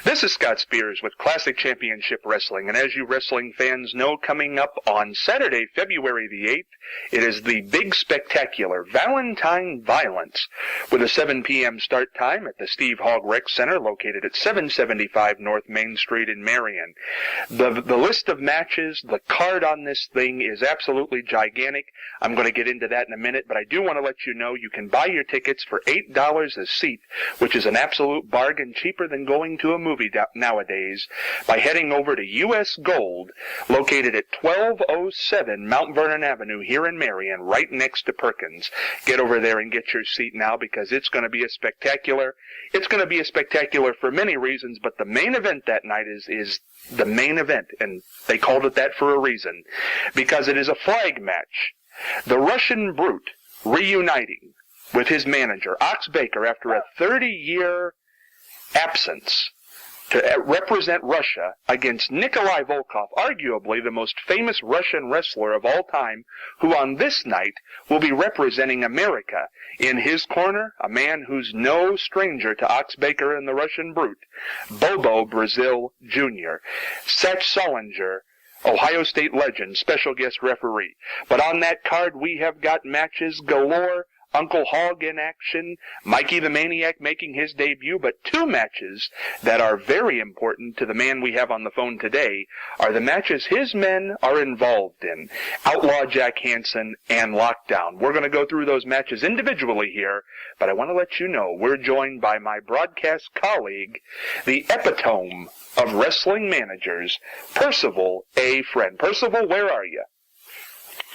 This is Scott Spears with Classic Championship Wrestling, and as you wrestling fans know, coming up on Saturday, February the 8th, it is the big spectacular Valentine Violence with a 7 p.m. start time at the Steve Hogg Rec Center located at 775 North Main Street in Marion. The list of matches, the card on this thing is absolutely gigantic. I'm going to get into that in a minute, but I do want to let you know you can buy your tickets for $8 a seat, which is an absolute bargain, cheaper than going to a movie nowadays, by heading over to U.S. Gold, located at 1207 Mount Vernon Avenue here in Marion, right next to Perkins. Get over there and get your seat now, because it's going to be a spectacular. It's going to be a spectacular for many reasons, but the main event that night is the main event, and they called it that for a reason, because it is a flag match. The Russian Brute reuniting with his manager, Ox Baker, after a 30-year absence to represent Russia against Nikolai Volkov, arguably the most famous Russian wrestler of all time, who on this night will be representing America. In his corner, a man who's no stranger to Ox Baker and the Russian Brute, Bobo Brazil Jr., Satch Solinger, Ohio State legend, special guest referee. But on that card, we have got matches galore. Uncle Hogg in action, Mikey the Maniac making his debut, but two matches that are very important to the man we have on the phone today are the matches his men are involved in, Outlaw Jack Hansen and Lockdown. We're going to go through those matches individually here, but I want to let you know we're joined by my broadcast colleague, the epitome of wrestling managers, Percival A. Friend. Percival, where are you?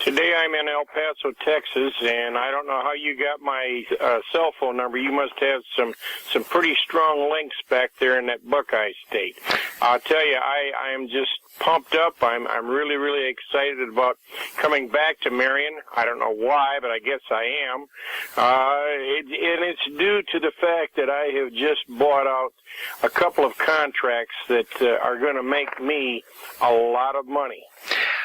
Today I'm in El Paso, Texas, and I don't know how you got my cell phone number. You must have some pretty strong links back there in that Buckeye State. I'll tell you, I am just pumped up. I'm really, really excited about coming back to Marion. I don't know why, but I guess I am. And it's due to the fact that I have just bought out a couple of contracts that are going to make me a lot of money.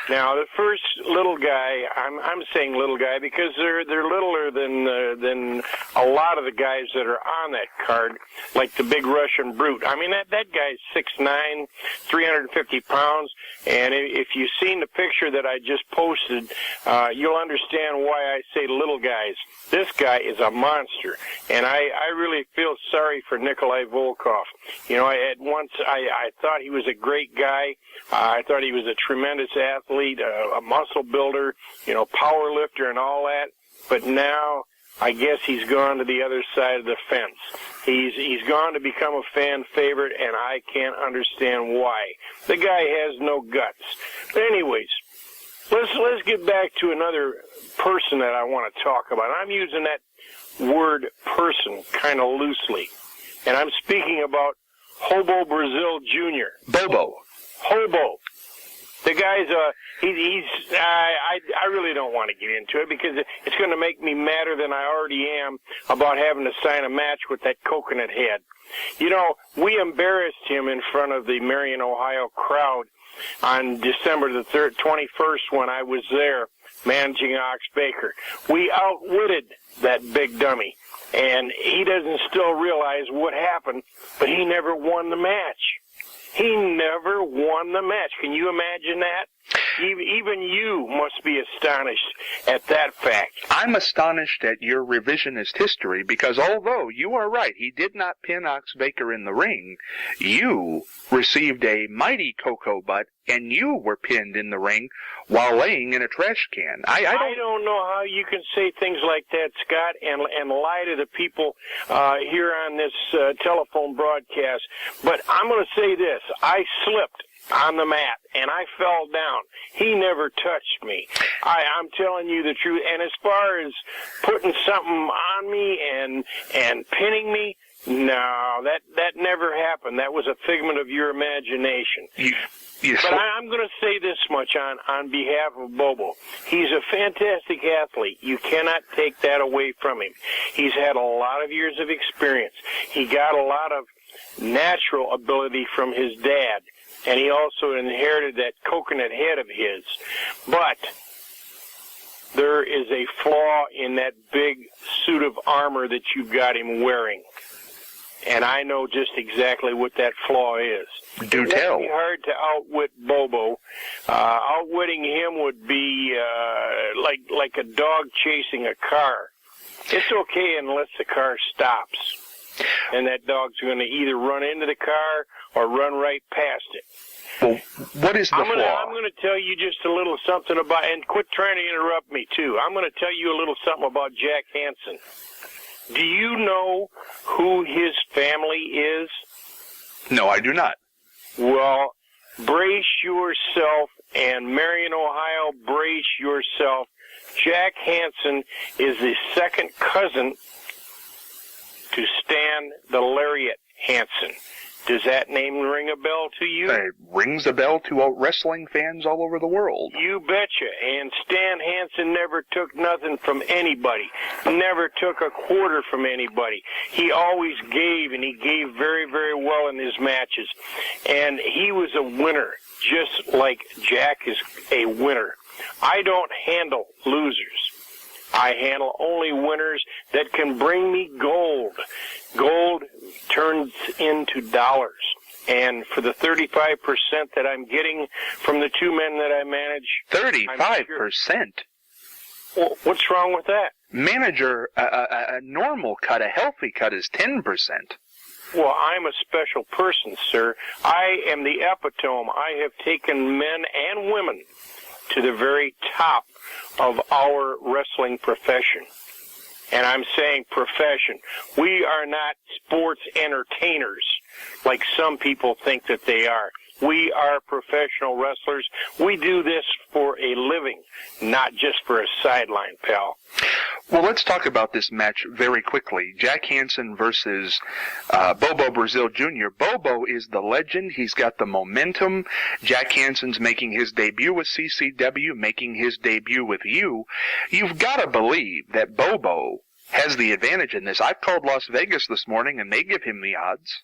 Now, the first little guy, I'm saying little guy because they're littler than a lot of the guys that are on that card, like the big Russian Brute. I mean, that guy's 6'9", 350 pounds, and if you've seen the picture that I just posted, you'll understand why I say little guys. This guy is a monster, and I really feel sorry for Nikolai Volkov. You know, at once I thought he was a great guy. I thought he was a tremendous athlete, a muscle builder, you know, power lifter and all that. But now I guess he's gone to the other side of the fence. He's gone to become a fan favorite, and I can't understand why. The guy has no guts. But anyways, let's get back to another person that I want to talk about. I'm using that word person kind of loosely, and I'm speaking about Hobo Brazil Jr. Bobo. Hobo. The guy's I really don't want to get into it because it's going to make me madder than I already am about having to sign a match with that coconut head. You know, we embarrassed him in front of the Marion, Ohio crowd on December the 21st when I was there managing Ox Baker. We outwitted that big dummy, and he doesn't still realize what happened, but he never won the match. He never won the match. Can you imagine that? Even you must be astonished at that fact. I'm astonished at your revisionist history because although you are right, he did not pin Ox Baker in the ring, you received a mighty cocoa butt and you were pinned in the ring while laying in a trash can. I don't know how you can say things like that, Scott, and lie to the people here on this telephone broadcast. But I'm going to say this. I slipped on the mat, and I fell down. He never touched me. I'm telling you the truth. And as far as putting something on me and pinning me, no, that never happened. That was a figment of your imagination. But I'm going to say this much on behalf of Bobo. He's a fantastic athlete. You cannot take that away from him. He's had a lot of years of experience. He got a lot of natural ability from his dad, and he also inherited that coconut head of his. But there is a flaw in that big suit of armor that you've got him wearing. and I know just exactly what that flaw is. Do tell. It would be hard to outwit Bobo. Outwitting him would be like a dog chasing a car. It's okay unless the car stops, and that dog's going to either run into the car or run right past it. Well, what is the flaw? I'm going to tell you just a little something about, and quit trying to interrupt me, too. I'm going to tell you a little something about Jack Hansen. Do you know who his family is? No, I do not. Well, brace yourself, and Marion, Ohio, brace yourself. Jack Hansen is the second cousin to Stan the Lariat Hansen. Does that name ring a bell to you? It rings a bell to wrestling fans all over the world. You betcha. And Stan Hansen never took nothing from anybody. Never took a quarter from anybody. He always gave, and he gave very, very well in his matches. And he was a winner, just like Jack is a winner. I don't handle losers. I handle only winners that can bring me gold. Gold turns into dollars. And for the 35% that I'm getting from the two men that I manage... 35%? Well, what's wrong with that? Manager, a normal cut, a healthy cut is 10%. Well, I'm a special person, sir. I am the epitome. I have taken men and women to the very top of our wrestling profession. And I'm saying profession. We are not sports entertainers like some people think that they are. We are professional wrestlers. We do this for a living, not just for a sideline, pal. Well, let's talk about this match very quickly. Jack Hansen versus Bobo Brazil Jr. Bobo is the legend. He's got the momentum. Jack Hansen's making his debut with CCW, making his debut with you. You've got to believe that Bobo has the advantage in this. I've called Las Vegas this morning, and they give him the odds.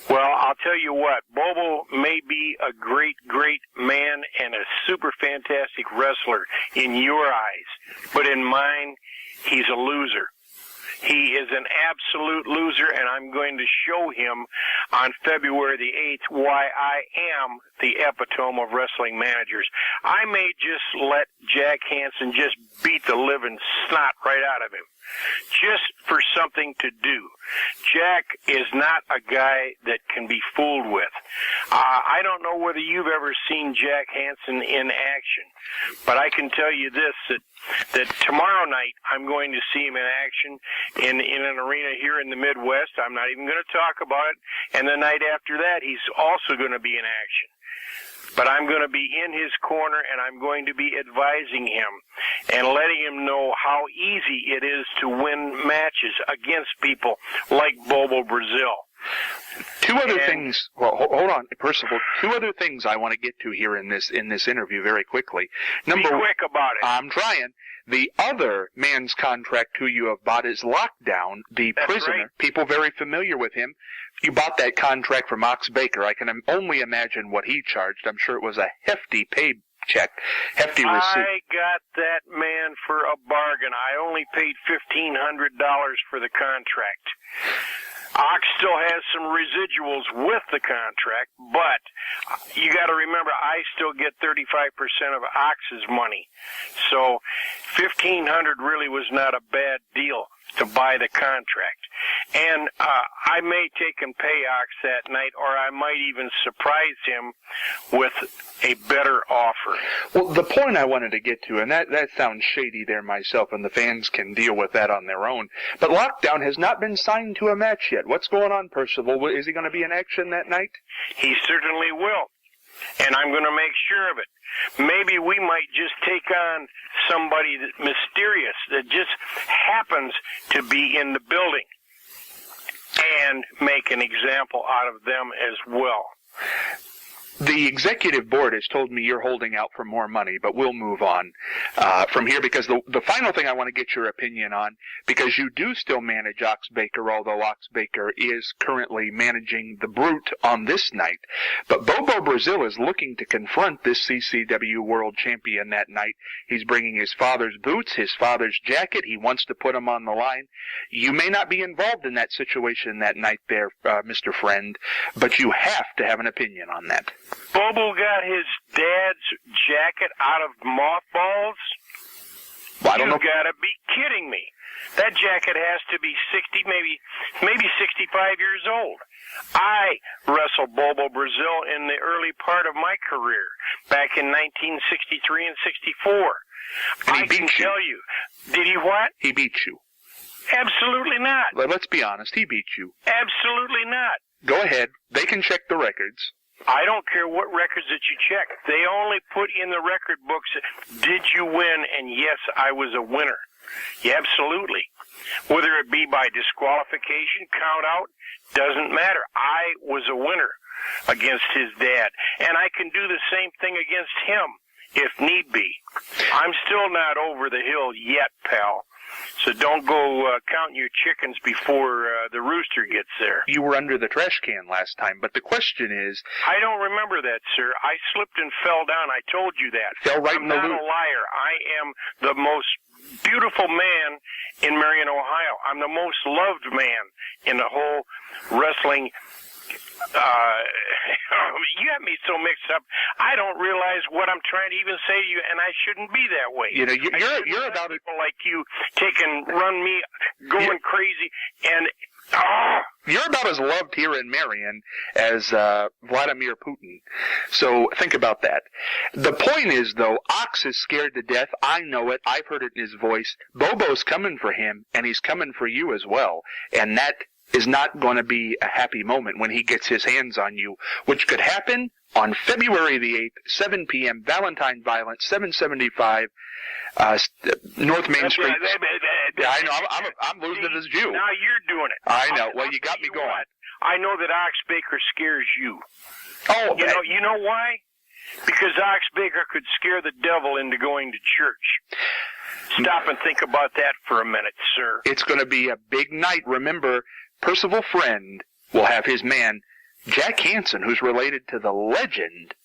Well, I'll tell you what, Bobo may be a great, great man and a super fantastic wrestler in your eyes, but in mine, he's a loser. He is an absolute loser, and I'm going to show him on February the 8th why I am the epitome of wrestling managers. I may just let Jack Hansen just beat the living snot right out of him, just for something to do. Jack is not a guy that can be fooled with. I don't know whether you've ever seen Jack Hansen in action, but I can tell you this, that tomorrow night I'm going to see him in action in an arena here in the Midwest. I'm not even going to talk about it. And the night after that, he's also going to be in action. But I'm going to be in his corner, and I'm going to be advising him and letting him know how easy it is to win matches against people like Bobo Brazil. Two other things. Well, hold on, Percival. Two other things I want to get to here in this interview very quickly. Be quick about it. I'm trying. The other man's contract who you have bought is Lockdown, the prisoner. Right. People very familiar with him. You bought that contract from Ox Baker. I can only imagine what he charged. I'm sure it was a hefty paycheck, hefty receipt. I got that man for a bargain. I only paid $1,500 for the contract. Ox still has some residuals with the contract, but you got to remember, I still get 35% of Ox's money. So $1,500 really was not a bad deal to buy the contract. And I may take and pay Ox that night, or I might even surprise him with a better offer. Well, the point I wanted to get to, and that sounds shady there myself, and the fans can deal with that on their own, but Lockdown has not been signed to a match yet. What's going on, Percival? Is he going to be in action that night? He certainly will, and I'm going to make sure of it. Maybe we might just take on somebody mysterious that just happens to be in the building and make an example out of them as well. The executive board has told me you're holding out for more money, but we'll move on from here, because the final thing I want to get your opinion on, because you do still manage Ox Baker, although Ox Baker is currently managing the Brute on this night. But Bobo Brazil is looking to confront this CCW World Champion that night. He's bringing his father's boots, his father's jacket. He wants to put them on the line. You may not be involved in that situation that night there, Mr. Friend, but you have to have an opinion on that. Bobo got his dad's jacket out of mothballs? Well, I don't know. You've got to be kidding me. That jacket has to be 60, maybe 65 years old. I wrestled Bobo Brazil in the early part of my career, back in 1963 and 64. And he I can tell you. Did he what? He beat you. Absolutely not. Let's be honest. He beat you. Absolutely not. Go ahead. They can check the records. I don't care what records that you check. They only put in the record books, did you win? And yes, I was a winner. Yeah, absolutely. Whether it be by disqualification, count out, doesn't matter. I was a winner against his dad. And I can do the same thing against him, if need be. I'm still not over the hill yet, pal. So don't go counting your chickens before the rooster gets there. You were under the trash can last time, but the question is... I don't remember that, sir. I slipped and fell down. I told you that. Fell right in the loop. I'm not a liar. I am the most beautiful man in Marion, Ohio. I'm the most loved man in the whole wrestling... you have me so mixed up. I don't realize what I'm trying to even say to you, and I shouldn't be that way. You know, you're about people like you run me going crazy, and you're about as loved here in Marion as Vladimir Putin. So think about that. The point is, though, Ox is scared to death. I know it. I've heard it in his voice. Bobo's coming for him, and he's coming for you as well, and that is not going to be a happy moment when he gets his hands on you, which could happen on February the 8th, 7 p.m., Valentine Violence, 775 North Main Street. Yeah, I know. I'm losing it as Jew. Now you're doing it. I know. Well, you got me going. I know that Ox Baker scares you. Oh, you know why? Because Ox Baker could scare the devil into going to church. Stop and think about that for a minute, sir. It's going to be a big night. Remember, Percival Friend will have his man, Jack Hansen, who's related to the legend,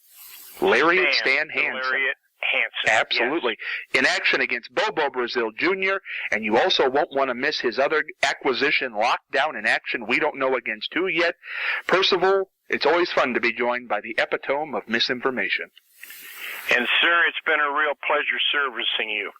Lariat Stan Hansen. Lariat Hansen. Absolutely. Yes. In action against Bobo Brazil Jr., and you also won't want to miss his other acquisition, Lockdown, in action. We don't know against who yet. Percival, it's always fun to be joined by the epitome of misinformation. And, sir, it's been a real pleasure servicing you.